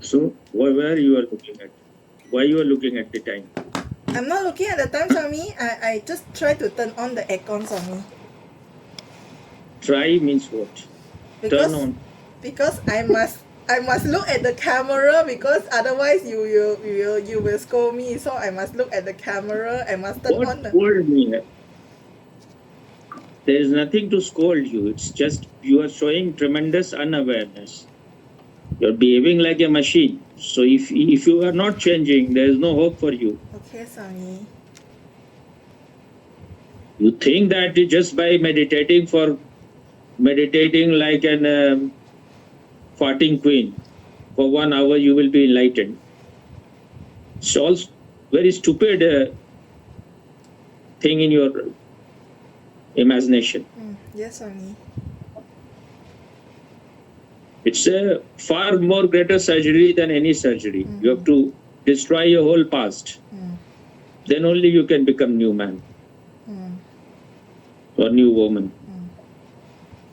So where you are looking at? Why you are looking at the time? I'm not looking at the time, Swami. I just try to turn on the aircon, Swami. Try means what? Turn Because on. because I must look at the camera because otherwise you will scold me. So I must look at the camera. I must turn What on the. scold me? There is nothing to scold you. It's just you are showing tremendous unawareness. You're behaving like a machine. So if you are not changing, there is no hope for you. Okay, Swami. You think that just by meditating like an farting queen for 1 hour you will be enlightened. It's all very stupid thing in your imagination. Yes, Swami. It's a far more greater surgery than any surgery. You have to destroy your whole past. Then only you can become new man or new woman.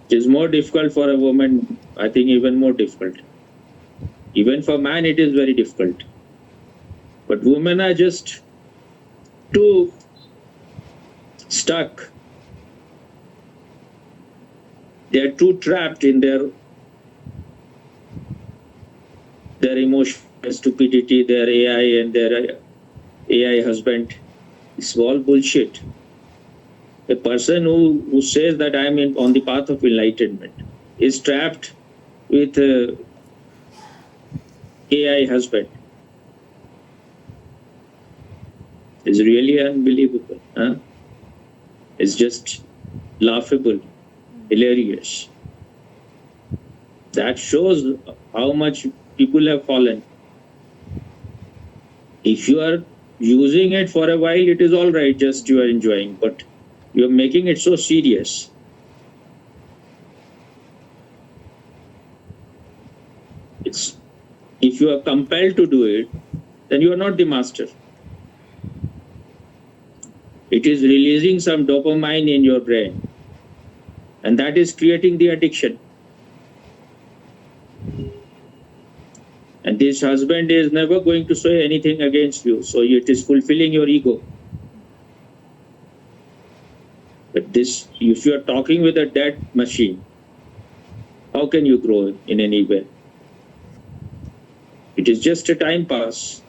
It is more difficult for a woman, I think even more difficult. Even for man it is very difficult. But women are just too stuck. They are too trapped in their emotional stupidity, their AI and their AI husband. It's all bullshit. A person who says that I am on the path of enlightenment is trapped with AI husband. It's really unbelievable. Huh? It's just laughable, hilarious. That shows how much people have fallen. If you are using it for a while, it is all right, just you are enjoying, but you are making it so serious. If you are compelled to do it, then you are not the master. It is releasing some dopamine in your brain, and that is creating the addiction. And this husband is never going to say anything against you, so it is fulfilling your ego. But this, if you are talking with a dead machine, how can you grow in any way? It is just a time pass.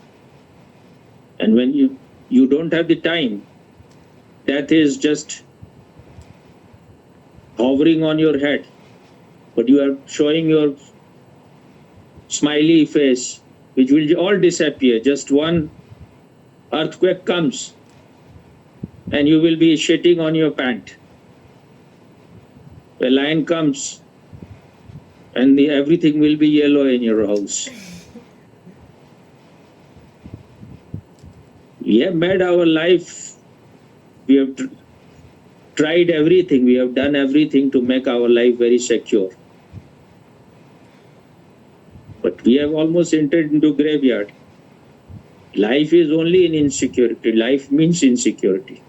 And when you don't have the time, death is just hovering on your head, but you are showing your smiley face, which will all disappear. Just one earthquake comes and you will be shitting on your pant. A lion comes and everything will be yellow in your house. We have made our life, we have tried everything, we have done everything to make our life very secure. But we have almost entered into graveyard. Life is only in insecurity. Life means insecurity.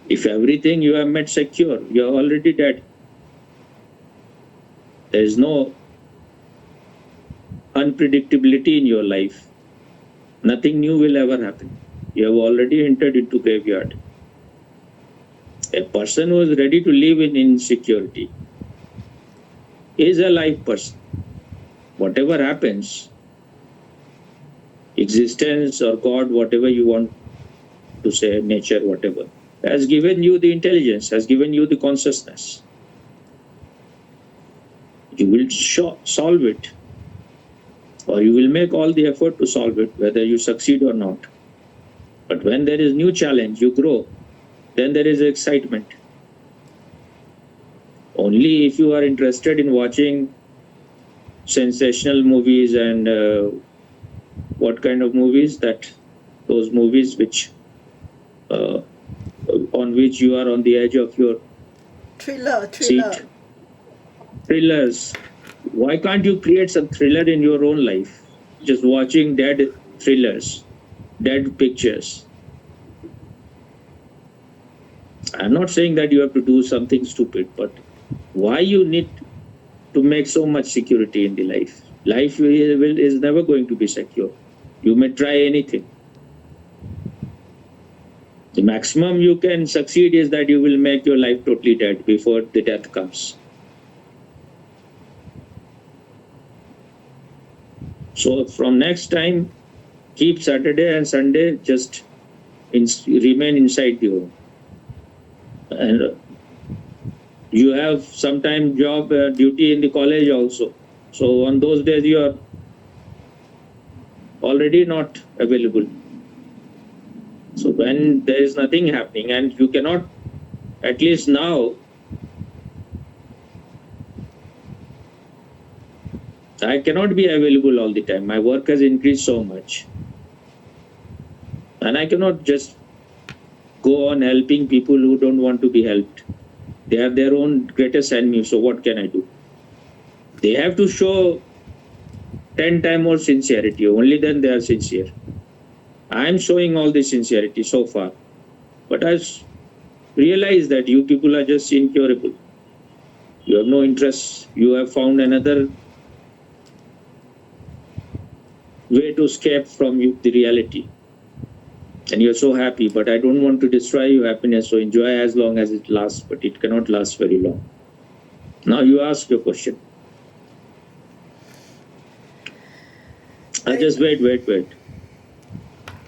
If everything you have made secure, you are already dead. There is no unpredictability in your life. Nothing new will ever happen. You have already entered into graveyard. A person who is ready to live in insecurity is a live person. Whatever happens, existence or God, whatever you want to say, nature, whatever, has given you the intelligence, has given you the consciousness. You will solve it, or you will make all the effort to solve it, whether you succeed or not. But when there is new challenge, you grow, then there is excitement. Only if you are interested in watching sensational movies and what kind of movies, that those movies which on which you are on the edge of your seat. Thrillers. Why can't you create some thriller in your own life? Just watching dead thrillers, dead pictures. I'm not saying that you have to do something stupid, but why you need to make so much security in the life? Life is never going to be secure. You may try anything. The maximum you can succeed is that you will make your life totally dead before the death comes. So from next time, keep Saturday and Sunday just remain inside the home. And you have sometime job duty in the college also. So on those days you are already not available. So when there is nothing happening and you cannot, at least now, I cannot be available all the time. My work has increased so much. And I cannot just go on helping people who don't want to be helped. They are their own greatest enemy. So what can I do? They have to show 10 times more sincerity. Only then they are sincere. I am showing all the sincerity so far. But I realize that you people are just incurable. You have no interest. You have found another way to escape from the reality. And you're so happy, but I don't want to destroy your happiness, so enjoy as long as it lasts, but it cannot last very long. Now you ask your question. I'll just wait.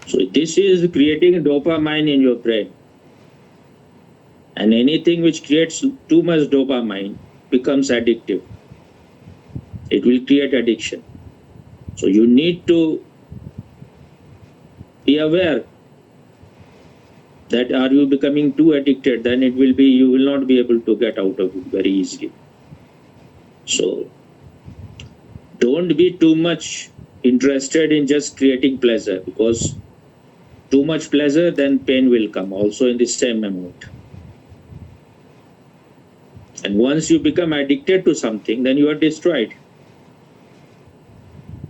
So this is creating dopamine in your brain. And anything which creates too much dopamine becomes addictive. It will create addiction. So you need to be aware that are you becoming too addicted, then you will not be able to get out of it very easily. So don't be too much interested in just creating pleasure, because too much pleasure, then pain will come also in the same amount. And once you become addicted to something, then you are destroyed.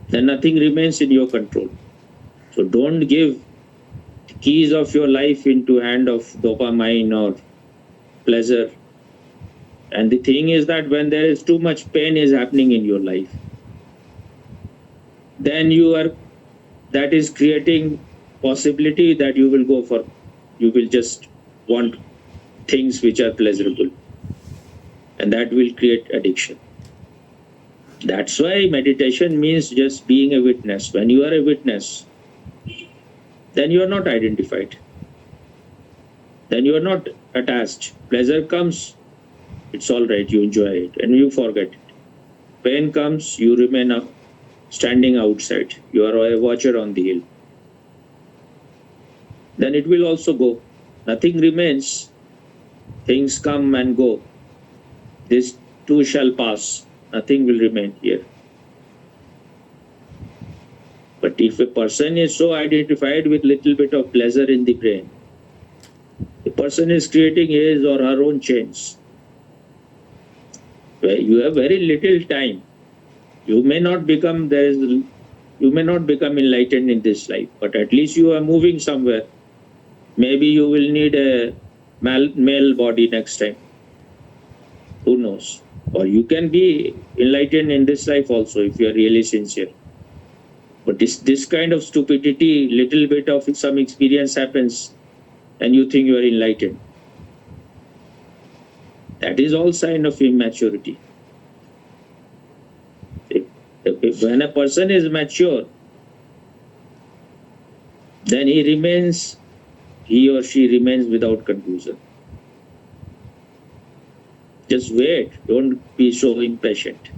Then nothing remains in your control. So don't give the keys of your life into hand of dopamine or pleasure. And the thing is that when there is too much pain is happening in your life, then that is creating possibility that you will just want things which are pleasurable, and that will create addiction. That's why meditation means just being a witness. When you are a witness, then you are not identified. Then you are not attached. Pleasure comes, it's all right, you enjoy it and you forget it. Pain comes, you remain standing outside. You are a watcher on the hill. Then it will also go. Nothing remains. Things come and go. This too shall pass. Nothing will remain here. But if a person is so identified with little bit of pleasure in the brain, the person is creating his or her own chains. Where you have very little time. You may not become enlightened in this life, but at least you are moving somewhere. Maybe you will need a male body next time. Who knows? Or you can be enlightened in this life also if you are really sincere. But this kind of stupidity, little bit of some experience happens and you think you are enlightened. That is all sign of immaturity. When a person is mature, then he or she remains without conclusion. Just wait, don't be so impatient.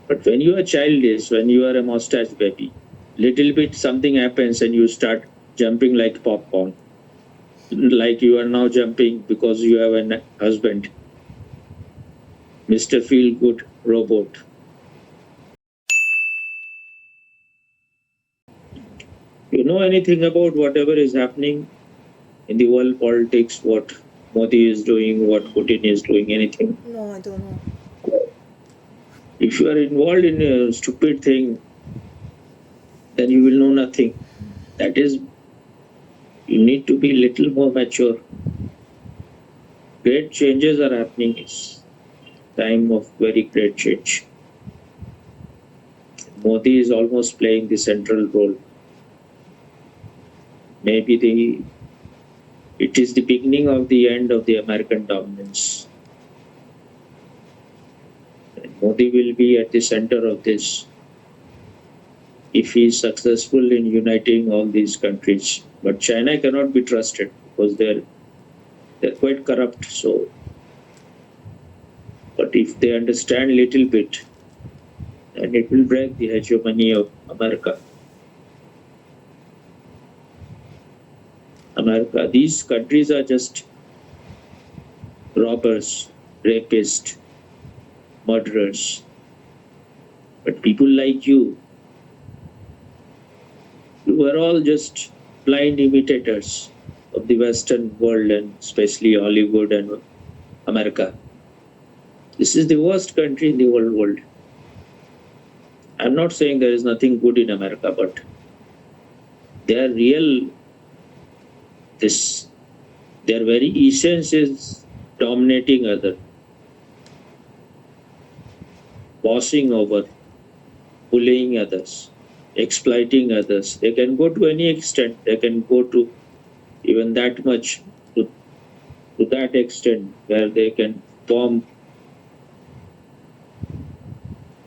But when you are childish, when you are a mustache baby, little bit something happens and you start jumping like popcorn. Like you are now jumping because you have a husband, Mr. Feel Good Robot. You know anything about whatever is happening in the world politics, what Modi is doing, what Putin is doing, anything? No, I don't know. If you are involved in a stupid thing, then you will know nothing. That is, you need to be little more mature. Great changes are happening. It's time of very great change. Modi is almost playing the central role. Maybe it is the beginning of the end of the American dominance. And Modi will be at the center of this if he is successful in uniting all these countries. But China cannot be trusted because they're quite corrupt. So, but if they understand a little bit, then it will break the hegemony of America. These countries are just robbers, rapists, murderers. But people like you are all just blind imitators of the Western world and especially Hollywood and America. This is the worst country in the whole world. I'm not saying there is nothing good in America, but their very essence is dominating other, bossing over, bullying others, exploiting others. They can go to any extent. They can go to even that much, to that extent where they can bomb.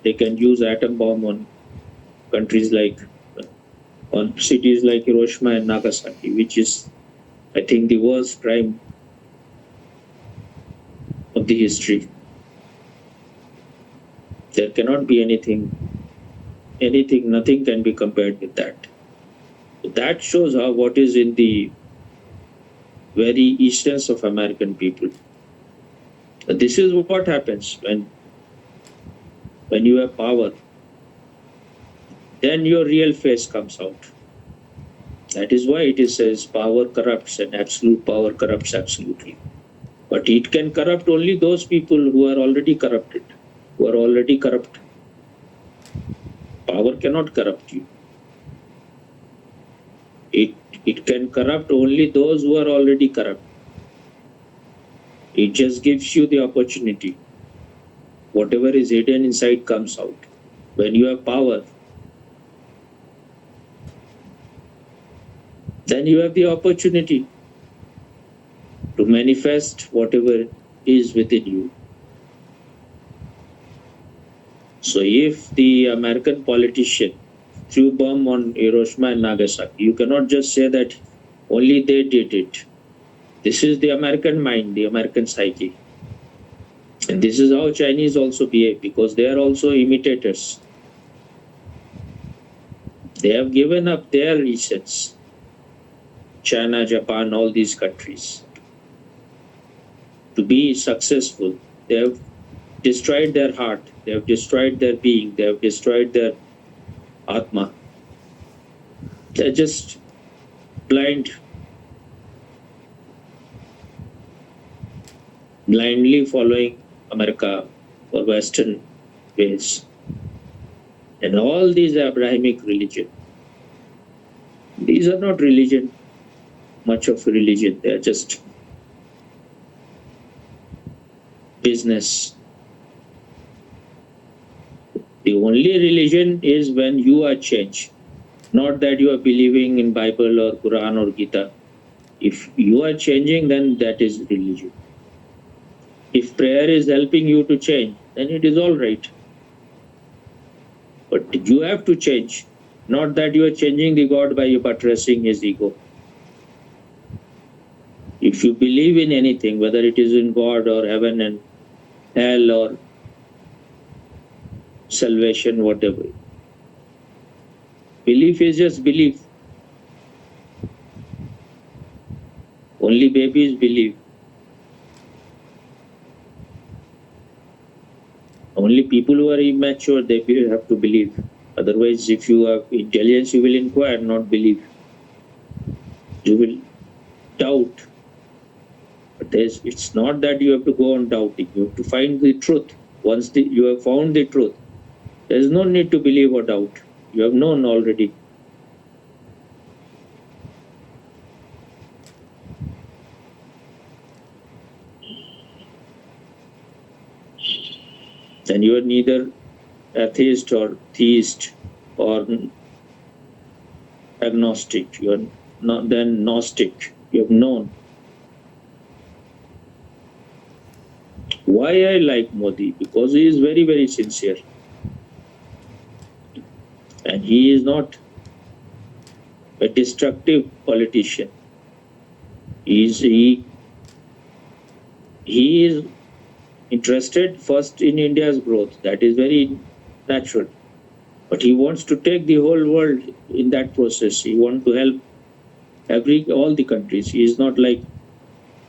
They can use atom bomb on countries on cities like Hiroshima and Nagasaki, which is, I think, the worst crime of the history. There cannot be nothing can be compared with that. That shows what is in the very essence of American people. This is what happens when you have power. Then your real face comes out. That is why it says power corrupts and absolute power corrupts absolutely. But it can corrupt only those people who are already corrupted, who are already corrupt. Power cannot corrupt you. It can corrupt only those who are already corrupt. It just gives you the opportunity. Whatever is hidden inside comes out. When you have power, then you have the opportunity to manifest whatever is within you. So if the American politician threw bomb on Hiroshima and Nagasaki, you cannot just say that only they did it. This is the American mind, the American psyche. And this is how Chinese also behave, because they are also imitators. They have given up their essence. China, Japan, all these countries. To be successful, they have destroyed their heart, they have destroyed their being, they have destroyed their Atma. They're just blindly following America or Western ways. And all these Abrahamic religion, these are not religion, much of religion, they are just business. The only religion is when you are changed, not that you are believing in Bible or Quran or Gita. If you are changing, then that is religion. If prayer is helping you to change, then it is all right. But you have to change, not that you are changing the God by buttressing his ego. If you believe in anything, whether it is in God or heaven and hell or salvation, whatever, belief is just belief. Only babies believe. Only people who are immature, they have to believe. Otherwise, if you have intelligence, you will inquire, not believe. You will doubt. But it's not that you have to go on doubting. You have to find the truth. Once you have found the truth, there is no need to believe or doubt. You have known already. Then you are neither atheist or theist. or agnostic, you are not then Gnostic. You have known. Why I like Modi? Because he is very, very sincere. And he is not a destructive politician. He is interested first in India's growth. That is very natural. But he wants to take the whole world in that process. He wants to help all the countries. He is not like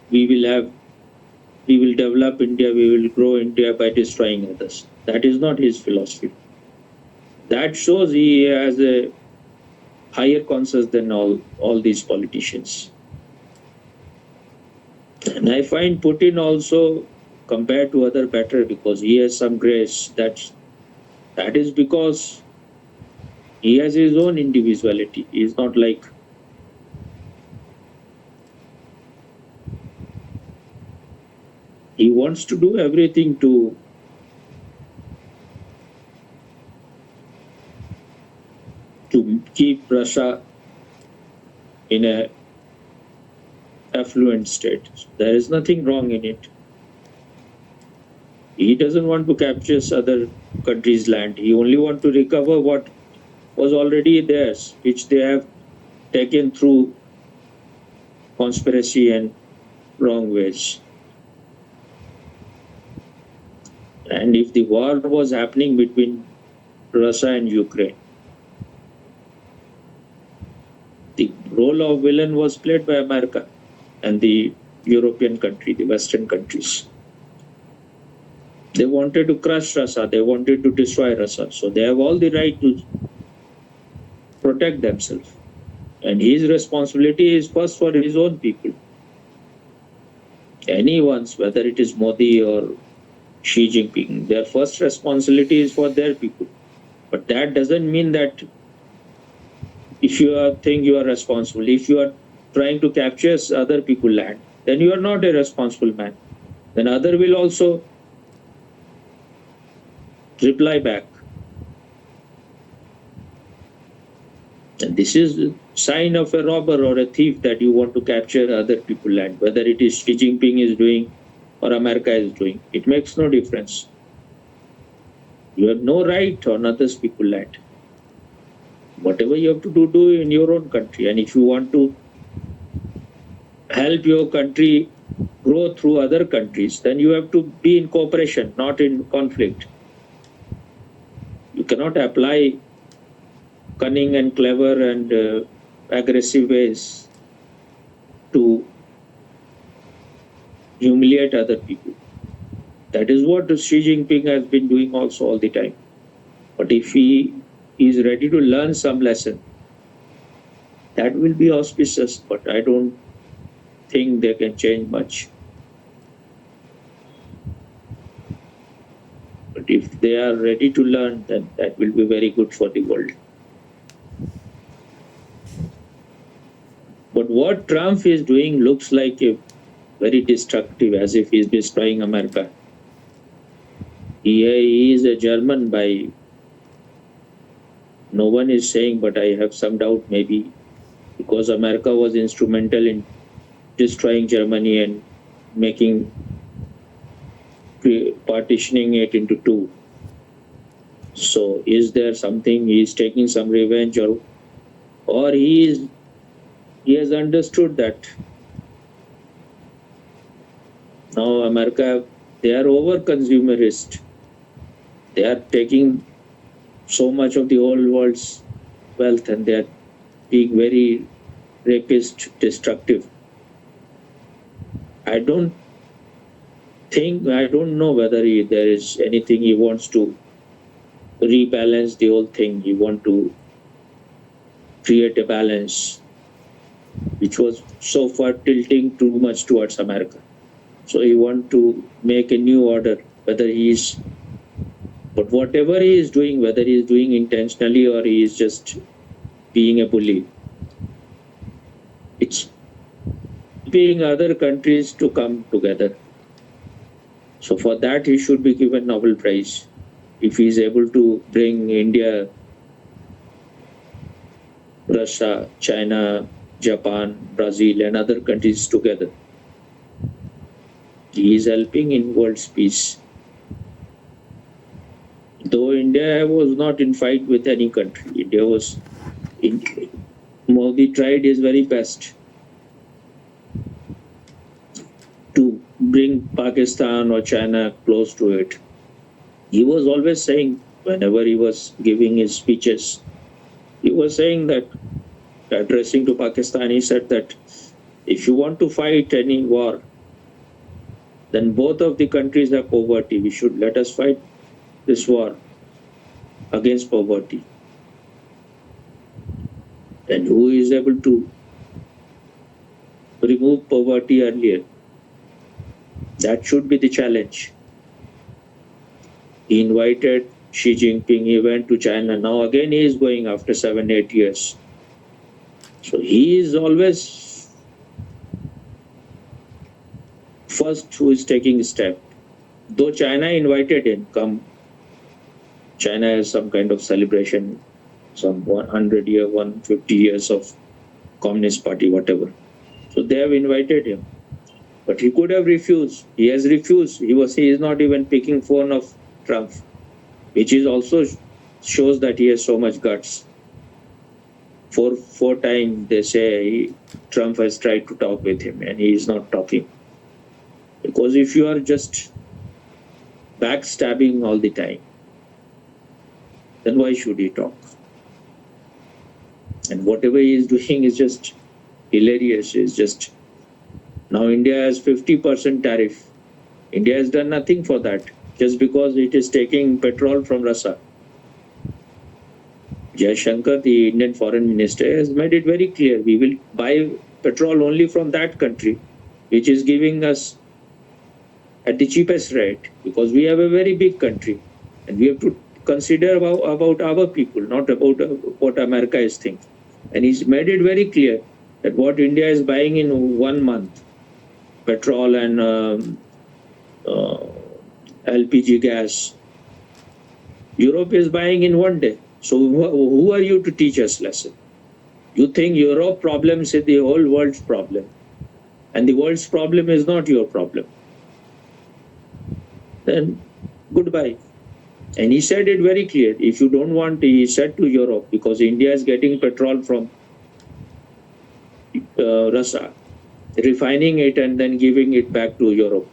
we will develop India, we will grow India by destroying others. That is not his philosophy. That shows he has a higher conscience than all these politicians. And I find Putin also, compared to other, better because he has some grace. That is because he has his own individuality. He is not like he wants to do everything to keep Russia in a affluent state. There is nothing wrong in it. He doesn't want to capture other countries' land. He only wants to recover what was already theirs, which they have taken through conspiracy and wrong ways. And if the war was happening between Russia and Ukraine, the role of villain was played by America and the European country, the Western countries. They wanted to crush Russia, they wanted to destroy Russia. So they have all the right to protect themselves. And his responsibility is first for his own people. Anyone's, whether it is Modi or Xi Jinping, their first responsibility is for their people. But that doesn't mean that if you think you are responsible, if you are trying to capture other people's land, then you are not a responsible man. Then other will also reply back. And this is a sign of a robber or a thief that you want to capture other people's land, whether it is Xi Jinping is doing or America is doing. It makes no difference. You have no right on other people's land. Whatever you have to do in your own country. And if you want to help your country grow through other countries, then you have to be in cooperation, not in conflict. You cannot apply cunning and clever and aggressive ways to humiliate other people. That is what Xi Jinping has been doing also all the time. But if he is ready to learn some lesson, that will be auspicious, but I don't think they can change much. But if they are ready to learn, then that will be very good for the world. But what Trump is doing looks like a very destructive, as if he is destroying America. He is a German by, no one is saying, but I have some doubt maybe because America was instrumental in destroying Germany and partitioning it into two. So is there something he is taking some revenge, or he has understood that now America, they are over consumerist. They are taking so much of the whole world's wealth and they are being very rapist, destructive. I don't know whether there is anything he wants to rebalance the whole thing. He wants to create a balance which was so far tilting too much towards America. So he wants to make a new order, but whatever he is doing, whether he is doing intentionally or he is just being a bully, it's being other countries to come together. So for that, he should be given Nobel Prize. If he is able to bring India Russia, China, Japan, Brazil, and other countries together. He is helping in world's peace. Though India was not in fight with any country, India was in. Modi tried his very best to bring Pakistan or China close to it. He was always saying, whenever he was giving his speeches, he was saying that, addressing to Pakistan, he said that if you want to fight any war, then both of the countries have poverty. We should let us fight this war against poverty. And who is able to remove poverty earlier? That should be the challenge. He invited Xi Jinping, he went to China. Now again he is going after 7-8 years. So he is always first who is taking a step. Though China invited him, come. China has some kind of celebration, some 100 year, 150 years of Communist Party, whatever. So they have invited him. But he could have refused. He has refused. He is not even picking phone of Trump, which is also shows that he has so much guts. Four times they say Trump has tried to talk with him and he is not talking. Because if you are just backstabbing all the time, then why should he talk? And whatever he is doing is just hilarious. It's just, now India has 50% tariff. India has done nothing for that, just because it is taking petrol from Russia. Jaishankar, the Indian foreign minister, has made it very clear. We will buy petrol only from that country, which is giving us at the cheapest rate, because we have a very big country and we have to consider about our people, not about what America is thinking. And he's made it very clear that what India is buying in 1 month, petrol and LPG gas, Europe is buying in 1 day. So who are you to teach us lesson? You think Europe problems is the whole world's problem, and the world's problem is not your problem. Then goodbye. And he said it very clear. If you don't want, he said to Europe, because India is getting petrol from Russia, refining it and then giving it back to Europe,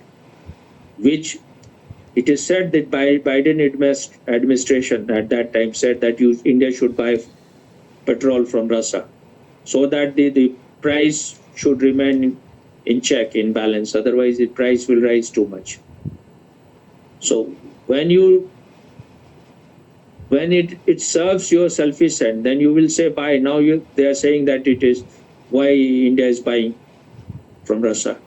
which it is said that Biden administration at that time said that India should buy petrol from Russia, so that the price should remain in check, in balance. Otherwise, the price will rise too much. So when it serves your selfish end, then you will say buy. Now they are saying that it is why India is buying from Russia.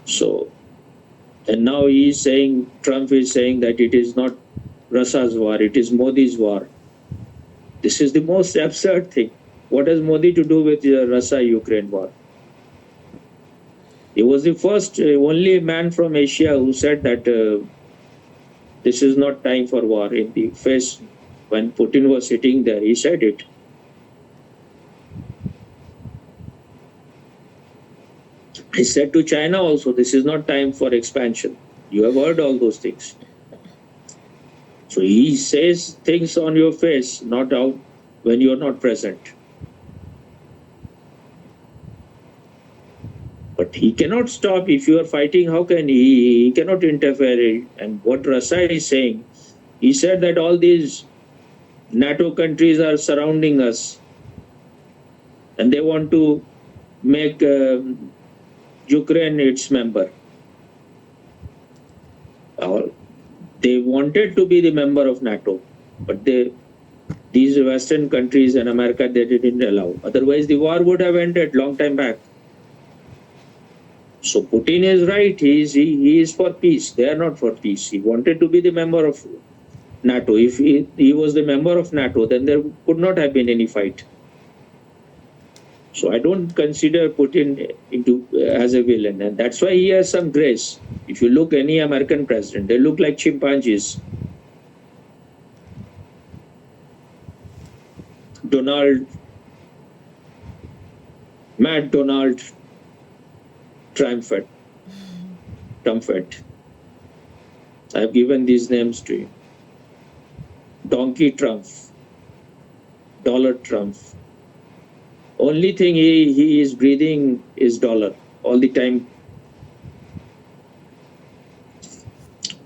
So, and now he is saying, Trump is saying that it is not Russia's war, it is Modi's war. This is the most absurd thing. What has Modi to do with the Russia-Ukraine war? He was the first, only man from Asia who said that this is not time for war. In the face, when Putin was sitting there, he said it. He said to China also, this is not time for expansion. You have heard all those things. So he says things on your face, not out when you're not present. But he cannot stop. If you are fighting, how can he? He cannot interfere. And what Russia is saying, he said that all these NATO countries are surrounding us and they want to make Ukraine its member. They wanted to be the member of NATO, but these Western countries and America, they didn't allow. Otherwise, the war would have ended long time back. So Putin is right. He is for peace. They are not for peace. He wanted to be the member of NATO. If he was the member of NATO, then there could not have been any fight. So I don't consider Putin as a villain, and that's why he has some grace. If you look any American president, they look like chimpanzees. Mad Donald Triumphant. I've given these names to you. Donkey Trump, Dollar Trump. Only thing he is breathing is dollar all the time.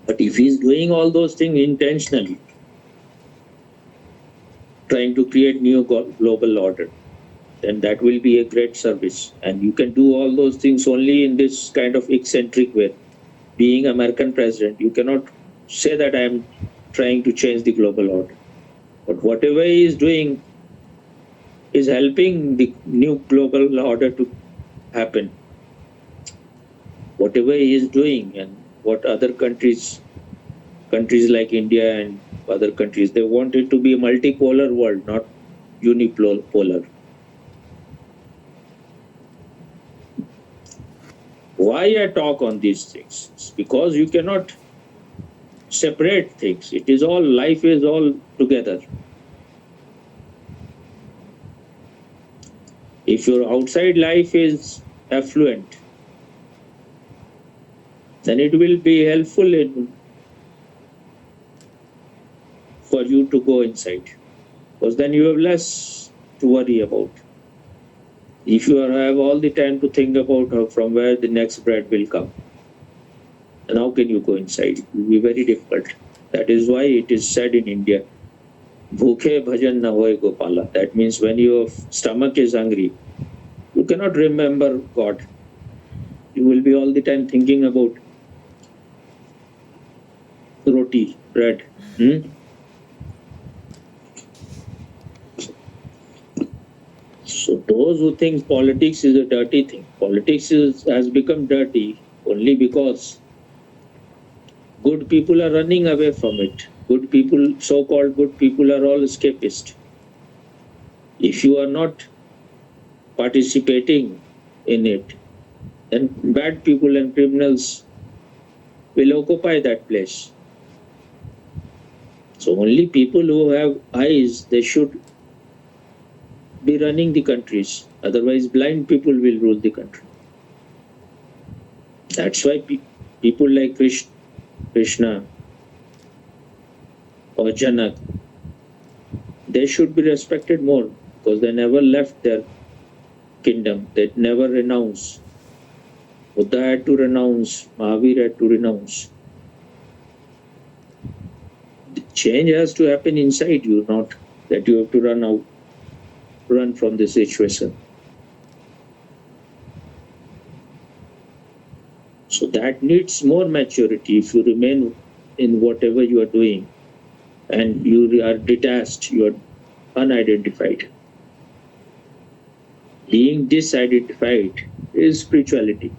But if he's doing all those things intentionally, trying to create new global order, then that will be a great service. And you can do all those things only in this kind of eccentric way. Being American president, you cannot say that I am trying to change the global order. But whatever he is doing is helping the new global order to happen. Whatever he is doing and what other countries like India and other countries, they want it to be a multipolar world, not unipolar. Why I talk on these things? It's because you cannot separate things. It is all, life is all together. If your outside life is affluent, then it will be helpful for you to go inside, because then you have less to worry about. If you have all the time to think about from where the next bread will come, and how can you go inside? It will be very difficult. That is why it is said in India, Bhukhe bhajan na hoye Gopala. That means when your stomach is hungry, you cannot remember God. You will be all the time thinking about roti, bread. So those who think politics is a dirty thing, politics has become dirty only because good people are running away from it. Good people, so-called good people, are all escapist. If you are not participating in it, then bad people and criminals will occupy that place. So only people who have eyes, they should be running the countries. Otherwise, blind people will rule the country. That's why people like Krishna or Janak, they should be respected more, because they never left their kingdom. They never renounced. Buddha had to renounce. Mahavir had to renounce. The change has to happen inside you, not that you have to run from the situation. So that needs more maturity. If you remain in whatever you are doing and you are detached, you are unidentified. Being disidentified is spirituality.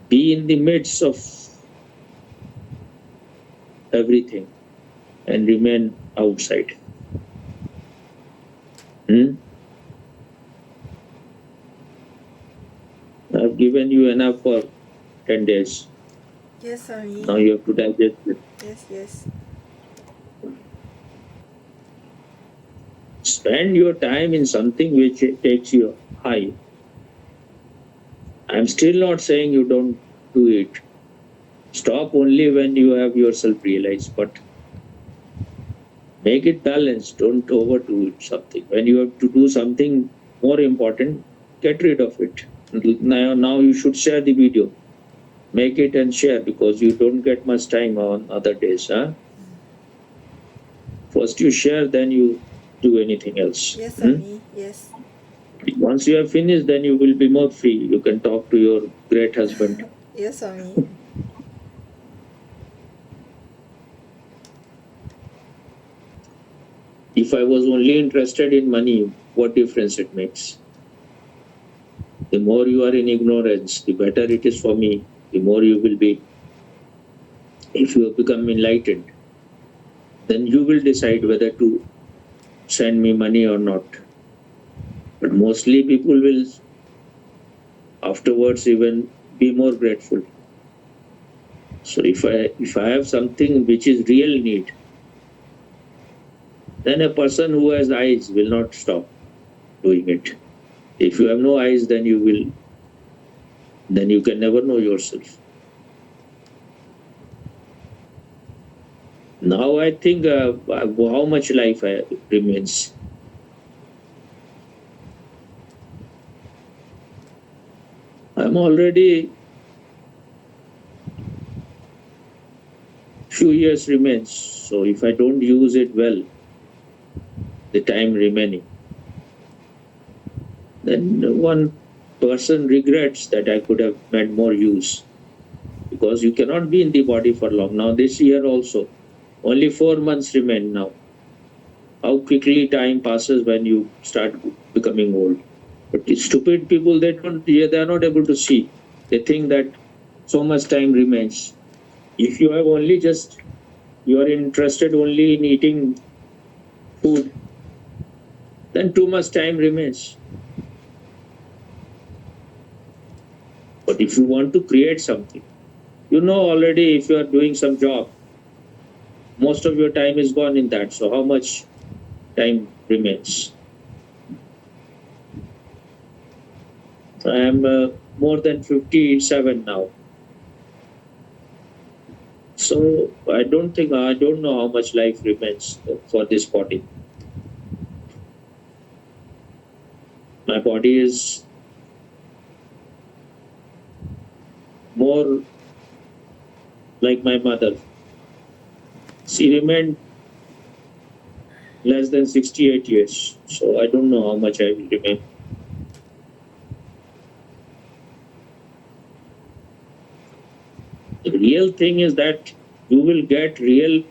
Be in the midst of everything and remain outside. I've given you enough for 10 days. Yes, Swami. Now you have to digest it. Yes. Spend your time in something which takes you high. I'm still not saying you don't do it. Stop only when you have yourself realized, but make it balanced. Don't overdo it something. When you have to do something more important, get rid of it. Now you should share the video. Make it and share, because you don't get much time on other days. First you share, then you do anything else. Yes, Swami. Yes. Once you have finished, then you will be more free. You can talk to your great husband. Yes, Swami. If I was only interested in money, what difference it makes? The more you are in ignorance, the better it is for me, the more you will be. If you have become enlightened, then you will decide whether to send me money or not. But mostly people will afterwards even be more grateful. So if I have something which is real need, then a person who has eyes will not stop doing it. If you have no eyes, then you can never know yourself. Now I think how much life remains. I'm already few years remains. So if I don't use it well, the time remaining, then one person regrets that I could have made more use, because you cannot be in the body for long. Now this year also, only 4 months remain now. How quickly time passes when you start becoming old. But the stupid people, they are not able to see. They think that so much time remains. If you have only you are interested only in eating food, then too much time remains. But if you want to create something, you know already if you are doing some job, most of your time is gone in that. So how much time remains? I am more than 57 now. So I don't know how much life remains for this body. My body is more like my mother. She remained less than 68 years. So I don't know how much I will remain. The real thing is that you will get real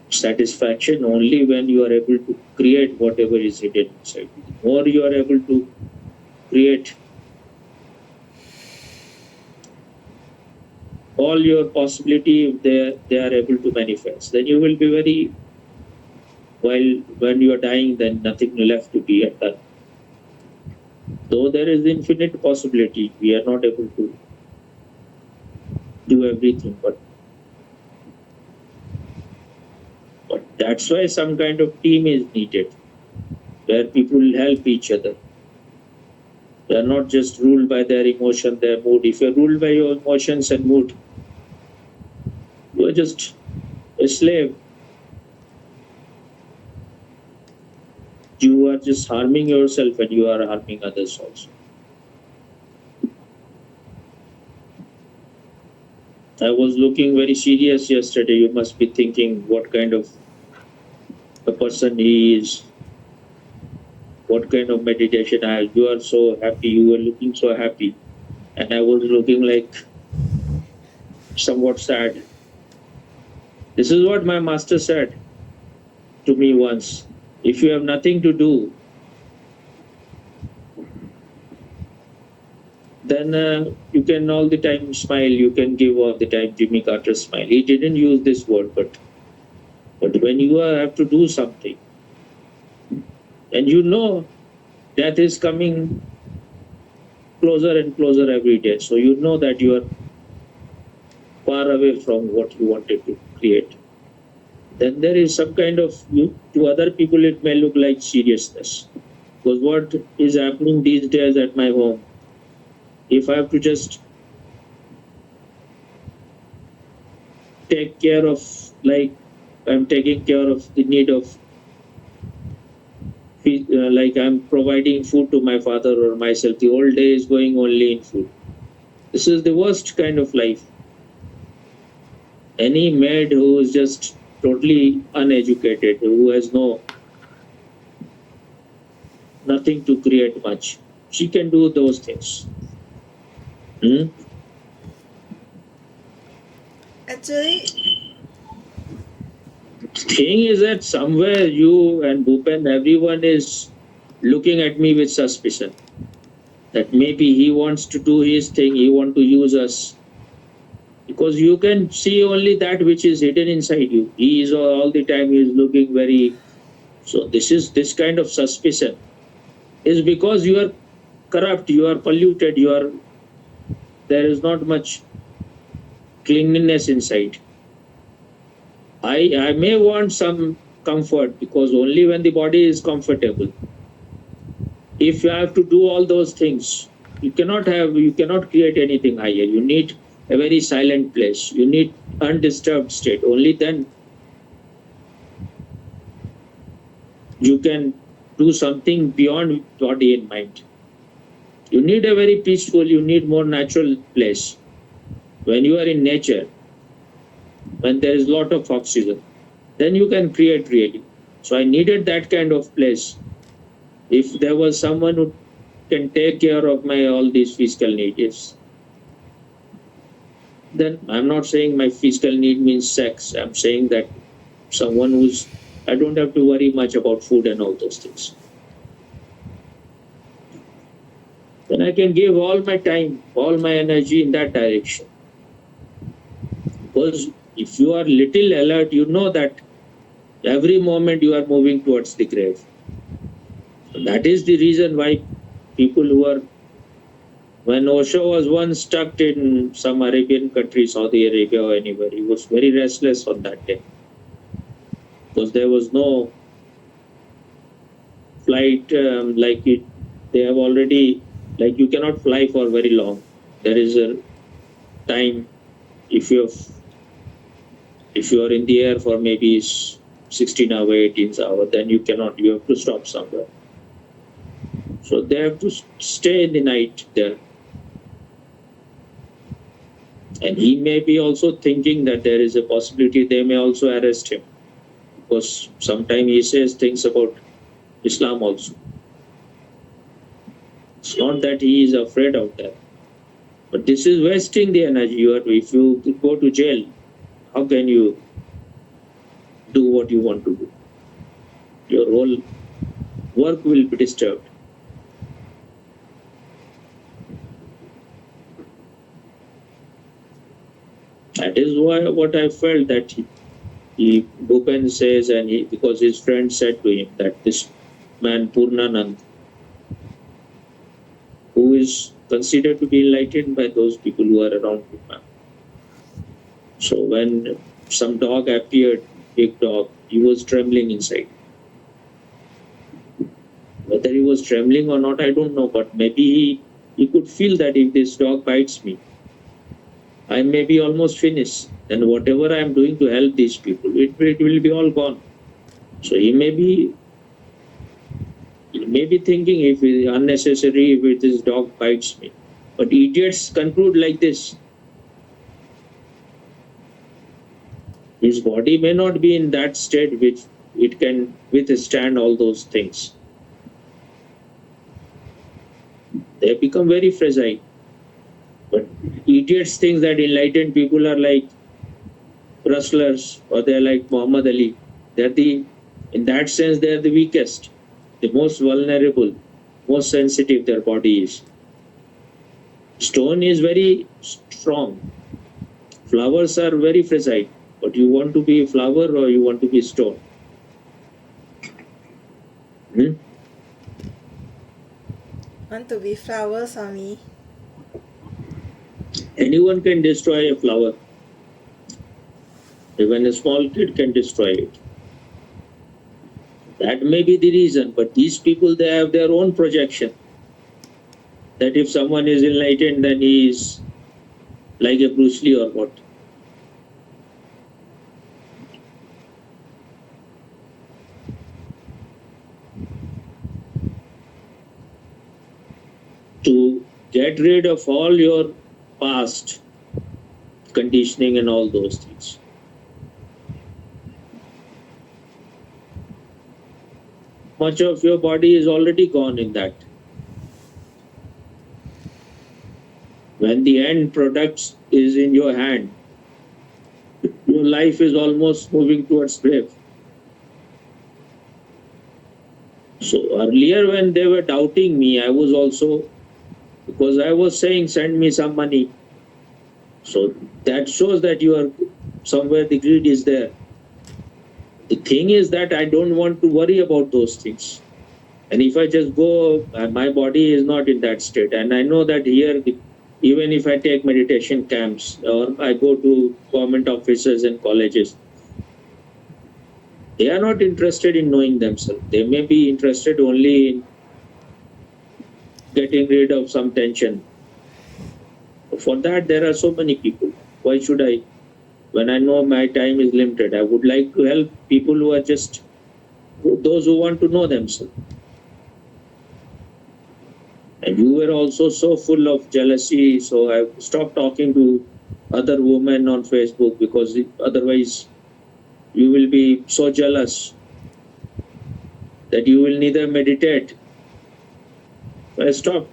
satisfaction only when you are able to create whatever is hidden inside you. The more you are able to create all your possibility, they are able to manifest, then you will be very, while when you are dying, then nothing left to be done. Though there is infinite possibility, we are not able to do everything, but that's why some kind of team is needed, where people will help each other. They are not just ruled by their emotion, their mood. If you're ruled by your emotions and mood, you are just a slave. You are just harming yourself and you are harming others also. I was looking very serious yesterday. You must be thinking what kind of a person he is, what kind of meditation I have. You are so happy, you were looking so happy, and I was looking like somewhat sad. This is what my master said to me once. If you have nothing to do, then you can all the time smile, you can give all the time Jimmy Carter smile. He didn't use this word, but when you have to do something, and you know death is coming closer and closer every day, so you know that you are far away from what you wanted to create, then there is some kind of, to other people it may look like seriousness. Because what is happening these days at my home, if I have to just take care of, like I'm taking care of the need of, like I'm providing food to my father or myself, the whole day is going only in food. This is the worst kind of life. Any maid who is just totally uneducated, who has nothing to create much, she can do those things. Actually, thing is that somewhere you and Bhupen, everyone is looking at me with suspicion. That maybe he wants to do his thing, he wants to use us. Because you can see only that which is hidden inside you. He is all the time, he is looking very... So this kind of suspicion is because you are corrupt, you are polluted, there is not much cleanliness inside. I may want some comfort, because only when the body is comfortable, if you have to do all those things, you cannot create anything higher. You need a very silent place. You need undisturbed state. Only then you can do something beyond body and mind. You need a very peaceful, you need more natural place. When you are in nature, when there is a lot of oxygen, then you can create really. So I needed that kind of place. If there was someone who can take care of my all these physical needs, then I'm not saying my physical need means sex. I'm saying that someone who's, I don't have to worry much about food and all those things. Then I can give all my time, all my energy in that direction. Because if you are little alert, you know that every moment you are moving towards the grave. So that is the reason why people who are, when Osho was once stuck in some Arabian country, Saudi Arabia or anywhere, he was very restless on that day. Because there was no flight they have already, like you cannot fly for very long. There is a time, if you are in the air for maybe 16 hours, 18 hours, then you have to stop somewhere. So they have to stay in the night there. And he may be also thinking that there is a possibility they may also arrest him. Because sometimes he says things about Islam also. It's not that he is afraid of that. But this is wasting the energy. If you go to jail, how can you do what you want to do? Your whole work will be disturbed. That is why what I felt that Bhupen says, and because his friend said to him that this man Purnanand, who is considered to be enlightened by those people who are around him. So when some dog appeared, big dog, he was trembling inside. Whether he was trembling or not, I don't know, but maybe he could feel that if this dog bites me, I may be almost finished. And whatever I am doing to help these people, it will be all gone. So he may be thinking, if it is unnecessary, if this dog bites me. But idiots conclude like this. His body may not be in that state which it can withstand all those things. They become very fragile. But idiots think that enlightened people are like wrestlers, or they're like Muhammad Ali. In that sense, they are the weakest, the most vulnerable, most sensitive their body is. Stone is very strong. Flowers are very fragile. But you want to be a flower or you want to be stone? Want to be flower, Swami? Anyone can destroy a flower. Even a small kid can destroy it. That may be the reason, but these people, they have their own projection. That if someone is enlightened, then he is like a Bruce Lee or what. To get rid of all your past conditioning and all those things. Much of your body is already gone in that. When the end product is in your hand, your life is almost moving towards grave. So earlier when they were doubting me, I was also, because I was saying, send me some money. So that shows that you are somewhere, the greed is there. The thing is that I don't want to worry about those things. And if I just go, my body is not in that state. And I know that here, even if I take meditation camps or I go to government offices and colleges, They are not interested in knowing themselves. They may be interested only in getting rid of some tension. For that, there are so many people. Why should I? When I know my time is limited, I would like to help people who are just those who want to know themselves. And you were also so full of jealousy, so I stopped talking to other women on Facebook because otherwise you will be so jealous that you will neither meditate. So I stopped.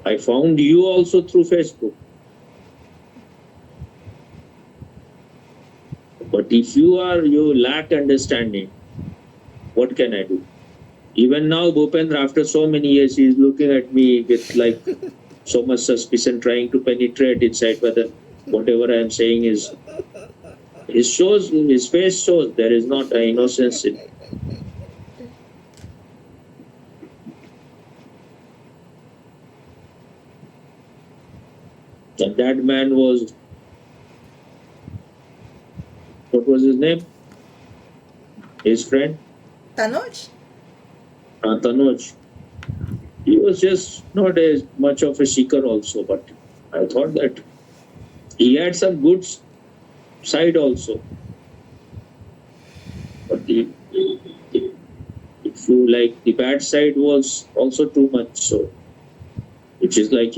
I found you also through Facebook. But if you lack understanding, what can I do? Even now, Bhupendra, after so many years, he is looking at me with like so much suspicion, trying to penetrate inside whether whatever I am saying is. His face shows there is not an innocence in it. And that man was, what was his name? His friend? Tanuj? Tanuj. He was just not as much of a seeker also, but I thought that he had some good side also. But if you like, the bad side was also too much. So, which is like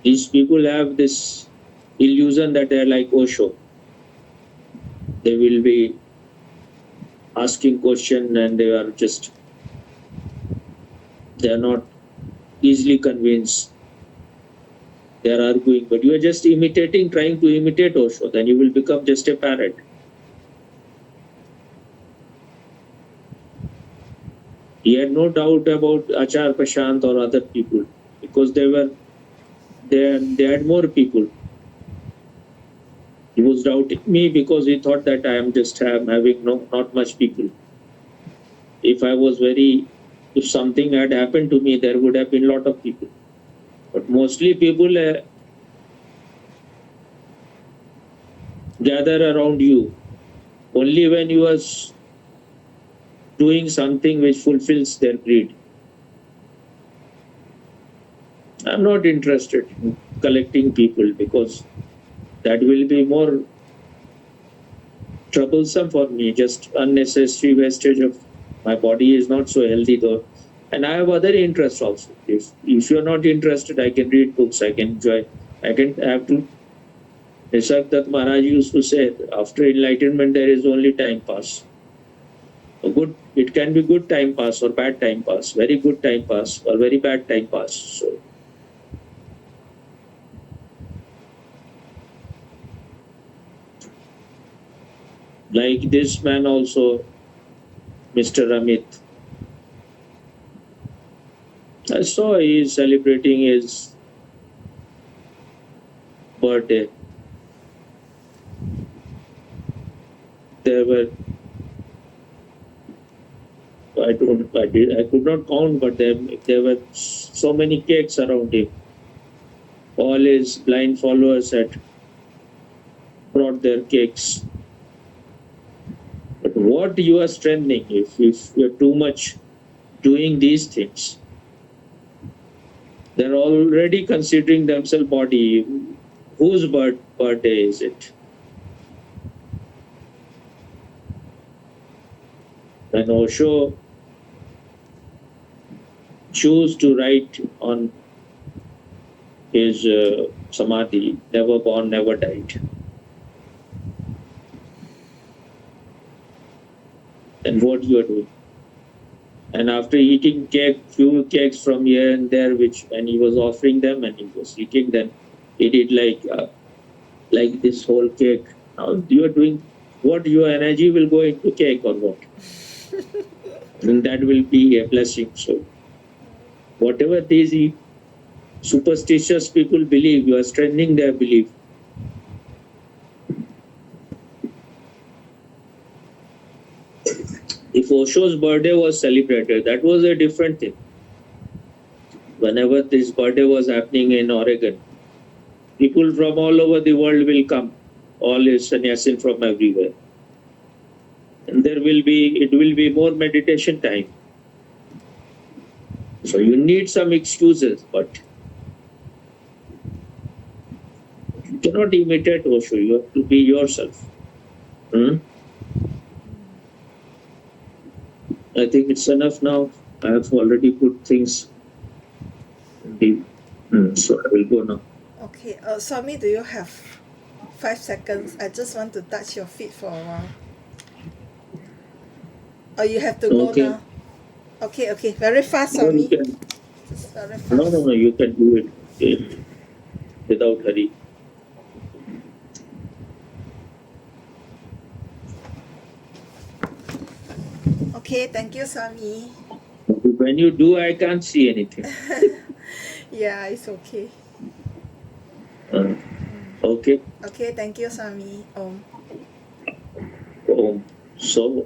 these people have this illusion that they are like Osho. They will be asking question and they are not easily convinced. They are arguing, but you are just trying to imitate Osho, then you will become just a parrot. He had no doubt about Achar Prashant or other people because they had more people. He was doubting me because he thought that I am having not much people. If something had happened to me, there would have been a lot of people. But mostly people gather around you only when you are doing something which fulfills their greed. I'm not interested in collecting people because that will be more troublesome for me, just unnecessary wastage of my body is not so healthy though. And I have other interests also. If you're not interested, I can read books, I can enjoy, I can have to. Nisargadatta Maharaj used to say, after enlightenment, there is only time pass. It can be good time pass or bad time pass, very good time pass or very bad time pass. So, like this man also, Mr. Amit, I saw he is celebrating his birthday. There were, I could not count, but there were so many cakes around him. All his blind followers had brought their cakes. But what you are strengthening if you're too much doing these things? They're already considering themselves body. Whose birthday is it? And Osho choose to write on his samadhi, never born, never died. And what you are doing? And after eating few cakes from here and there, and he was offering them and he was eating them, he did like this whole cake. Now you are doing what? Your energy will go into cake or what? And that will be a blessing. So whatever these superstitious people believe, you are strengthening their belief. If Osho's birthday was celebrated, that was a different thing. Whenever this birthday was happening in Oregon, people from all over the world will come all is sannyasin from everywhere. And it will be more meditation time. So you need some excuses, but you cannot imitate Osho. You have to be yourself. I think it's enough now. I have already put things deep. So I will go now. Okay, Swami, do you have 5 seconds? I just want to touch your feet for a while. Or you have to go Okay. now? Okay, very fast, No, you Swami. can, Just very fast. no, you can do it without hurry. Okay, thank you, Swami. When you do, I can't see anything. Yeah, it's okay. Okay. Okay, thank you, Swami. So